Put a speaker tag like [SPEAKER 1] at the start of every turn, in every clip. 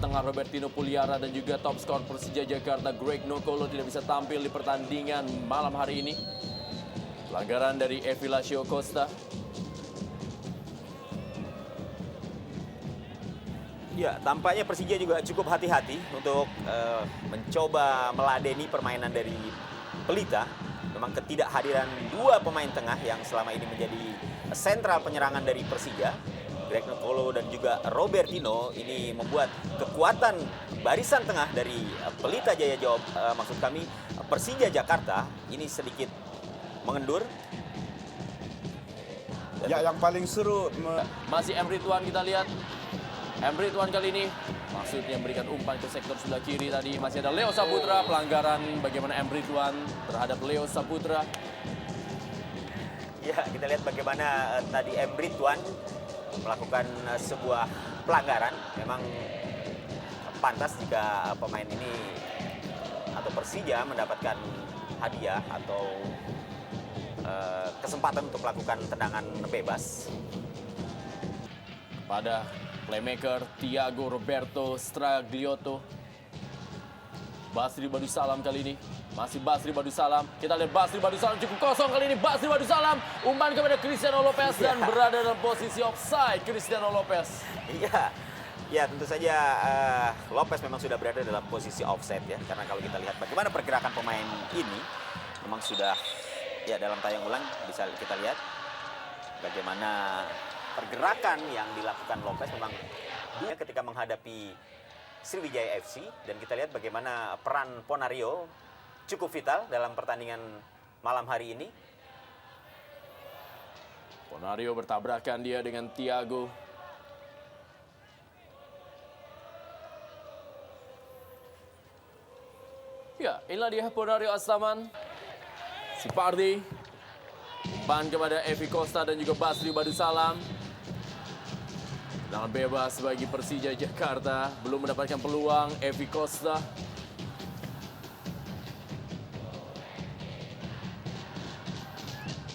[SPEAKER 1] tengah Robertino Puliara dan juga top skor Persija Jakarta Greg Nokolo tidak bisa tampil di pertandingan malam hari ini. Pelanggaran dari Evilacio Costa.
[SPEAKER 2] Ya, tampaknya Persija juga cukup hati-hati untuk mencoba meladeni permainan dari Pelita. Memang ketidakhadiran dua pemain tengah yang selama ini menjadi sentral penyerangan dari Persija, Greg Nokolo dan juga Robertino, ini membuat kekuatan barisan tengah dari Pelita Jaya maksud kami Persija Jakarta ini sedikit mengendur.
[SPEAKER 3] Ya, yang paling seru
[SPEAKER 1] Masih M. Ridwan kita lihat. M. Ridwan kali ini maksudnya memberikan umpan ke sektor sebelah kiri tadi. Masih ada Leo Saputra, pelanggaran bagaimana M. Ridwan terhadap Leo Saputra.
[SPEAKER 2] Ya, kita lihat bagaimana tadi M. Ridwan melakukan sebuah pelanggaran. Memang pantas jika pemain ini atau Persija mendapatkan hadiah atau kesempatan untuk melakukan tendangan bebas.
[SPEAKER 1] Pada playmaker Thiago Roberto Stragliotto. Basri Badusalam kali ini. Masih Basri Badusalam. Kita lihat Basri Badusalam cukup kosong kali ini. Basri Badusalam umpan kepada Cristiano Lopez dan berada dalam posisi offside Cristiano Lopez.
[SPEAKER 2] Iya. Ya, tentu saja Lopez memang sudah berada dalam posisi offside ya. Karena kalau kita lihat bagaimana pergerakan pemain ini memang sudah ya dalam tayang ulang bisa kita lihat bagaimana pergerakan yang dilakukan Lopez memang ketika menghadapi Sriwijaya FC, dan kita lihat bagaimana peran Ponario cukup vital dalam pertandingan malam hari ini.
[SPEAKER 1] Ponario bertabrakan dia dengan Thiago. Ya, inilah dia Ponario Astaman. Sipardi. Umpan kepada Evi Costa dan juga Basri Badusalam. Tendangan bebas bagi Persija Jakarta. Belum mendapatkan peluang Evi Costa.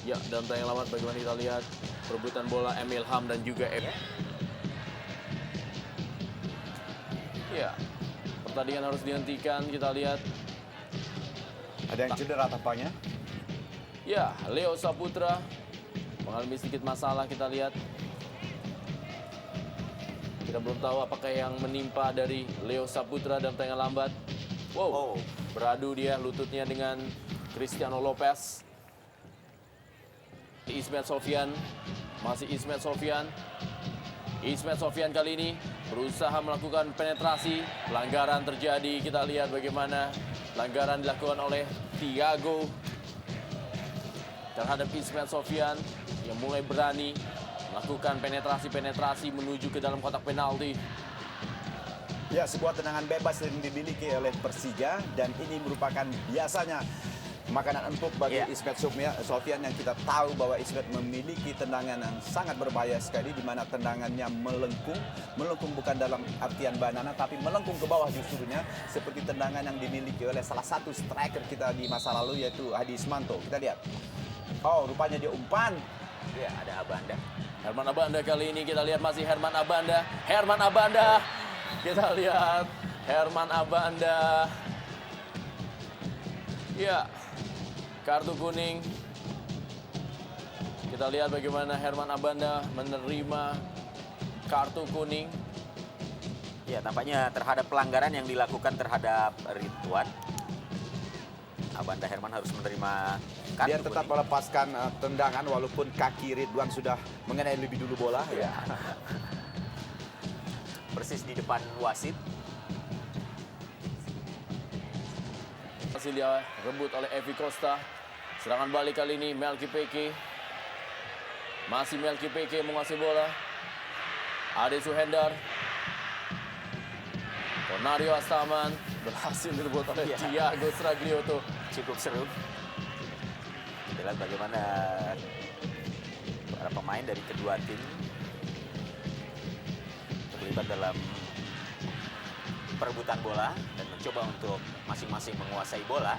[SPEAKER 1] Ya, dalam tayang lawan bagaimana kita lihat perebutan bola Emil Ham dan juga Ya, pertandingan harus dihentikan. Kita lihat.
[SPEAKER 3] ada yang cedera tampaknya.
[SPEAKER 1] Ya, Leo Saputra mengalami sedikit masalah, kita lihat. Kita belum tahu apakah yang menimpa dari Leo Saputra dalam tengah lambat. Wow, beradu dia lututnya dengan Cristiano Lopez. Ismet Sofyan, masih Ismet Sofyan. Ismet Sofyan kali ini berusaha melakukan penetrasi. Pelanggaran terjadi, kita lihat bagaimana pelanggaran dilakukan oleh Thiago terhadap Ismet Sofyan yang mulai berani melakukan penetrasi menuju ke dalam kotak penalti.
[SPEAKER 3] Ya, sebuah tendangan bebas yang dimiliki oleh Persija, dan ini merupakan biasanya makanan empuk bagi Ismet Sofyan yang kita tahu bahwa Ismet memiliki tendangan yang sangat berbahaya sekali, di mana tendangannya melengkung bukan dalam artian banana tapi melengkung ke bawah justrunya, seperti tendangan yang dimiliki oleh salah satu striker kita di masa lalu yaitu Hadi Ismanto. Kita lihat. Oh, rupanya dia umpan.
[SPEAKER 2] Ya, ada Abanda.
[SPEAKER 1] Herman Abanda kali ini kita lihat masih Herman Abanda. Herman Abanda. Kita lihat Herman Abanda. Ya, kartu kuning. Kita lihat bagaimana Herman Abanda menerima kartu kuning.
[SPEAKER 2] Ya, tampaknya terhadap pelanggaran yang dilakukan terhadap Ridwan, Abanda Herman harus menerima kartu
[SPEAKER 3] Dia tetap
[SPEAKER 2] kuning.
[SPEAKER 3] melepaskan tendangan walaupun kaki Ridwan sudah mengenai lebih dulu bola. Ya.
[SPEAKER 2] Persis di depan wasit.
[SPEAKER 1] Masih dia rebut oleh Evi Costa. Serangan balik kali ini Melki Peke. Masih Melki Peke menguasai bola. Ade Suhendar. Ponario Astaman berhasil direbut oleh Thiago Stragliotto.
[SPEAKER 2] Cukup seru. Kita lihat bagaimana para pemain dari kedua tim terlibat dalam perebutan bola dan mencoba untuk masing-masing menguasai bola.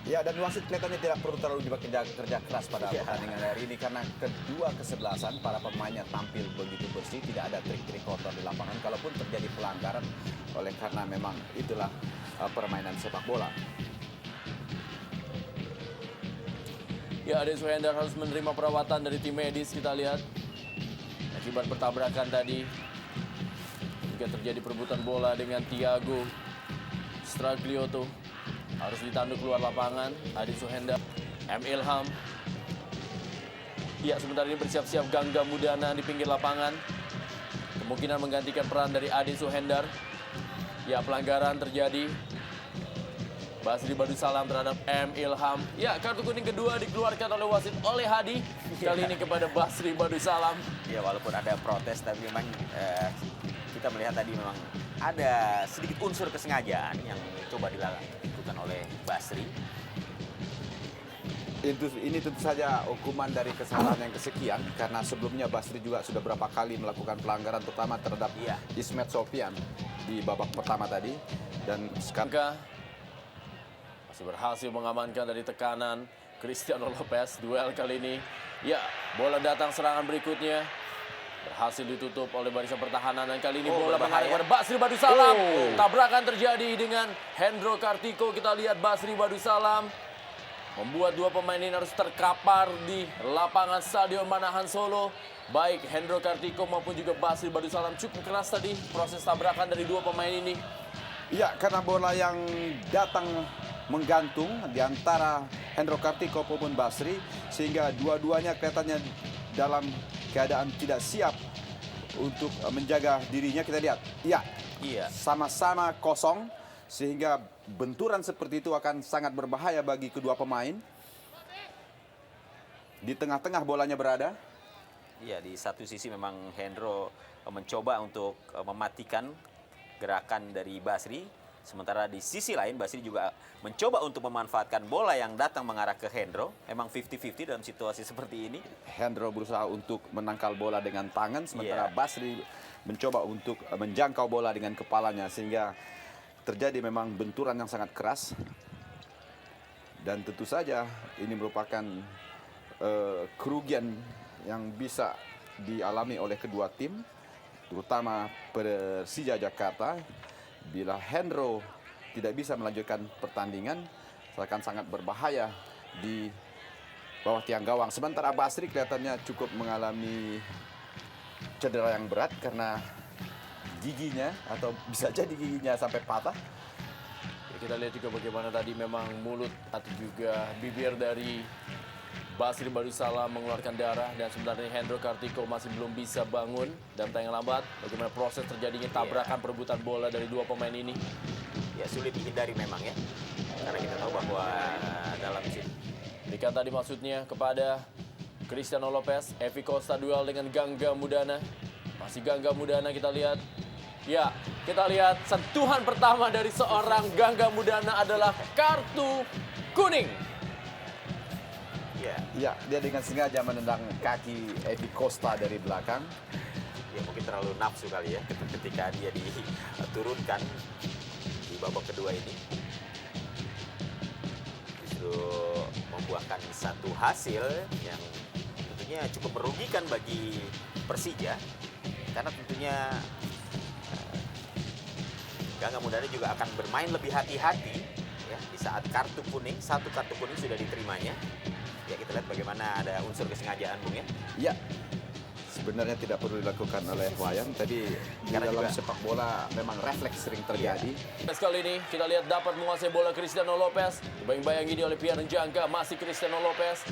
[SPEAKER 3] Ya, dan wasit kelihatannya tidak perlu terlalu bekerja keras pada pertandingan hari ini karena kedua kesebelasan para pemainnya tampil begitu bersih, tidak ada trik-trik kotor di lapangan. Kalaupun terjadi pelanggaran, oleh karena memang itulah permainan sepak bola.
[SPEAKER 1] Ya, Ade Suhendar harus menerima perawatan dari tim medis, kita lihat. Akibat bertabrakan tadi. Juga terjadi perebutan bola dengan Thiago Stragliotto. Harus ditanduk keluar lapangan. Ade Suhendar, M. Ilham. Ya, sebentar ini bersiap-siap Gangga Mudana di pinggir lapangan. Kemungkinan menggantikan peran dari Ade Suhendar. Ya, pelanggaran terjadi. Basri Badusalam terhadap M. Ilham. Ya, kartu kuning kedua dikeluarkan oleh wasit oleh Hadi. Kali ini kepada Basri Badusalam.
[SPEAKER 2] Ya, walaupun ada protes, tapi memang kita melihat tadi memang ada sedikit unsur kesengajaan yang coba dilakukan oleh Basri.
[SPEAKER 3] Ini tentu saja hukuman dari kesalahan yang kesekian karena sebelumnya Basri juga sudah berapa kali melakukan pelanggaran terutama terhadap Ismet Sofyan di babak pertama tadi dan sekarang
[SPEAKER 1] masih berhasil mengamankan dari tekanan Cristiano Lopez. Duel kali ini, ya, bola datang serangan berikutnya berhasil ditutup oleh barisan pertahanan dan kali ini bola mengarah kepada Basri Badusalam. Tabrakan terjadi dengan Hendro Kartiko. Kita lihat Basri Badusalam membuat dua pemain ini harus terkapar di lapangan Stadion Manahan Solo. Baik Hendro Kartiko maupun juga Basri Badusalam cukup keras tadi proses tabrakan dari dua pemain ini.
[SPEAKER 3] Ya, karena bola yang datang menggantung di antara Hendro Kartiko maupun Basri sehingga dua-duanya kelihatannya dalam keadaan tidak siap untuk menjaga dirinya. Kita lihat, iya, sama-sama kosong sehingga benturan seperti itu akan sangat berbahaya bagi kedua pemain. Di tengah-tengah bolanya berada.
[SPEAKER 2] Iya, di satu sisi memang Hendro mencoba untuk mematikan gerakan dari Basri. Sementara di sisi lain Basri juga mencoba untuk memanfaatkan bola yang datang mengarah ke Hendro. Memang 50-50 dalam situasi seperti ini.
[SPEAKER 3] Hendro berusaha untuk menangkal bola dengan tangan, sementara Basri mencoba untuk menjangkau bola dengan kepalanya sehingga terjadi memang benturan yang sangat keras. Dan tentu saja ini merupakan kerugian yang bisa dialami oleh kedua tim, terutama Persija Jakarta. Bila Hendro tidak bisa melanjutkan pertandingan, akan sangat berbahaya di bawah tiang gawang. Sementara Basri kelihatannya cukup mengalami cedera yang berat karena giginya, atau bisa jadi giginya sampai patah.
[SPEAKER 1] Ya, kita lihat juga bagaimana tadi memang mulut atau juga bibir dari Basri Badusalam mengeluarkan darah dan sebenarnya Hendro Kartiko masih belum bisa bangun dalam tayangan lambat. Bagaimana proses terjadinya tabrakan perebutan bola dari dua pemain ini?
[SPEAKER 2] Ya, sulit dihindari memang ya. Karena kita tahu bahwa dalam sini.
[SPEAKER 1] Berikan tadi maksudnya kepada Cristiano Lopez. Evi Costa duel dengan Gangga Mudana. Masih Gangga Mudana kita lihat. Ya, kita lihat sentuhan pertama dari seorang Gangga Mudana adalah kartu kuning.
[SPEAKER 3] Ya, dia dengan sengaja menendang kaki Evi Costa dari belakang.
[SPEAKER 2] Ya, mungkin terlalu nafsu kali ya ketika dia diturunkan di babak kedua ini. Justru membuahkan satu hasil yang tentunya cukup merugikan bagi Persija. Karena tentunya Gangga Mudana juga akan bermain lebih hati-hati ya, di saat satu kartu kuning sudah diterimanya. Ya, kita lihat bagaimana ada unsur kesengajaan, Bung ya.
[SPEAKER 3] Ya, sebenarnya tidak perlu dilakukan oleh Wayan. Tadi di dalam sepak bola memang refleks sering terjadi.
[SPEAKER 1] Kali ini kita lihat dapat menguasai bola Cristiano Lopez. Dibayang-bayang ini oleh Pierre Njangka, masih Cristiano Lopez.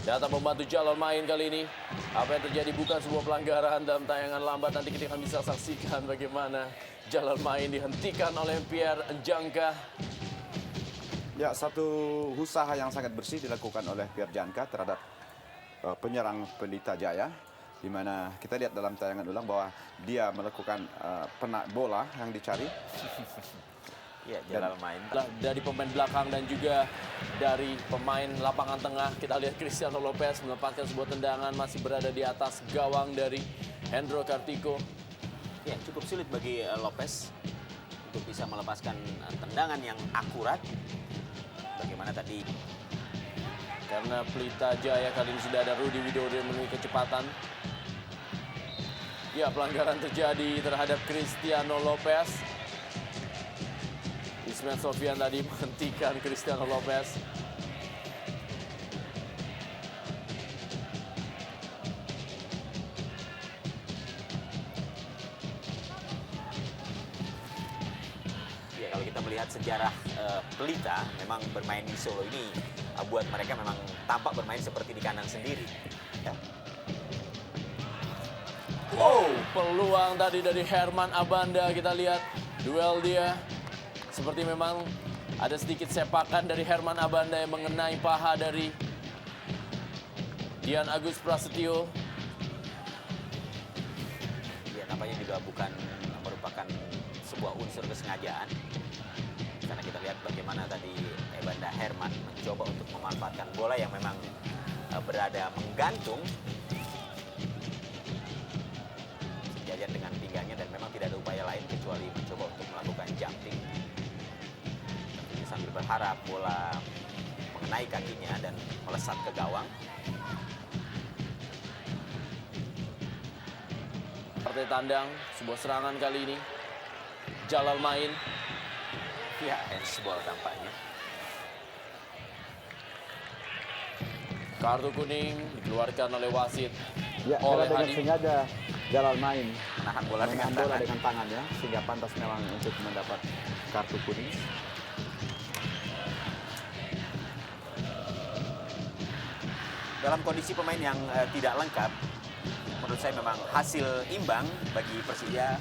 [SPEAKER 1] Datang membantu jalan main kali ini. Apa yang terjadi bukan sebuah pelanggaran dalam tayangan lambat. Nanti kita akan bisa saksikan bagaimana jalan main dihentikan oleh Pierre Njangka.
[SPEAKER 3] Ya, satu usaha yang sangat bersih dilakukan oleh Pierre Njangka terhadap penyerang Pelita Jaya, di mana kita lihat dalam tayangan ulang bahwa dia melakukan penak bola yang dicari.
[SPEAKER 2] Ya, jalan main.
[SPEAKER 1] Dari pemain belakang dan juga dari pemain lapangan tengah, kita lihat Cristiano Lopez melepaskan sebuah tendangan masih berada di atas gawang dari Hendro Kartiko.
[SPEAKER 2] Ya, cukup sulit bagi Lopez untuk bisa melepaskan tendangan yang akurat. bagaimana tadi.
[SPEAKER 1] Karena Pelita Jaya kali ini sudah ada Rudi Widodo yang menemui kecepatan. Ya, pelanggaran terjadi terhadap Cristiano Lopez. Ismet Sofyan tadi menghentikan Cristiano Lopez.
[SPEAKER 2] Ya, kalau kita melihat sejarah Pelita, memang bermain di Solo ini buat mereka memang tampak bermain seperti di kandang sendiri. Ya.
[SPEAKER 1] Wow, peluang tadi dari Herman Abanda, kita lihat duel dia. Seperti memang ada sedikit sepakan dari Herman Abanda yang mengenai paha dari Dian Agus Prasetyo.
[SPEAKER 2] Ya, nampaknya juga bukan merupakan sebuah unsur kesengajaan. Karena kita lihat bagaimana tadi Ebanda Herman mencoba untuk memanfaatkan bola yang memang berada menggantung sejajar dengan pinggangnya, dan memang tidak ada upaya lain kecuali mencoba untuk melakukan jumping. Tentunya sambil berharap bola mengenai kakinya dan melesat ke gawang.
[SPEAKER 1] Partai tandang, sebuah serangan kali ini. Jalal main.
[SPEAKER 2] Ya, handsball tampaknya.
[SPEAKER 1] Kartu kuning dikeluarkan oleh wasit.
[SPEAKER 3] Ya,
[SPEAKER 1] oleh
[SPEAKER 3] dengan
[SPEAKER 1] Hadi.
[SPEAKER 3] sengaja Jalal main
[SPEAKER 2] Menahan bola dengan
[SPEAKER 3] bola
[SPEAKER 2] tangan.
[SPEAKER 3] dengan tangan ya, sehingga pantas memang untuk mendapat kartu kuning.
[SPEAKER 2] Dalam kondisi pemain yang tidak lengkap, menurut saya memang hasil imbang bagi Persija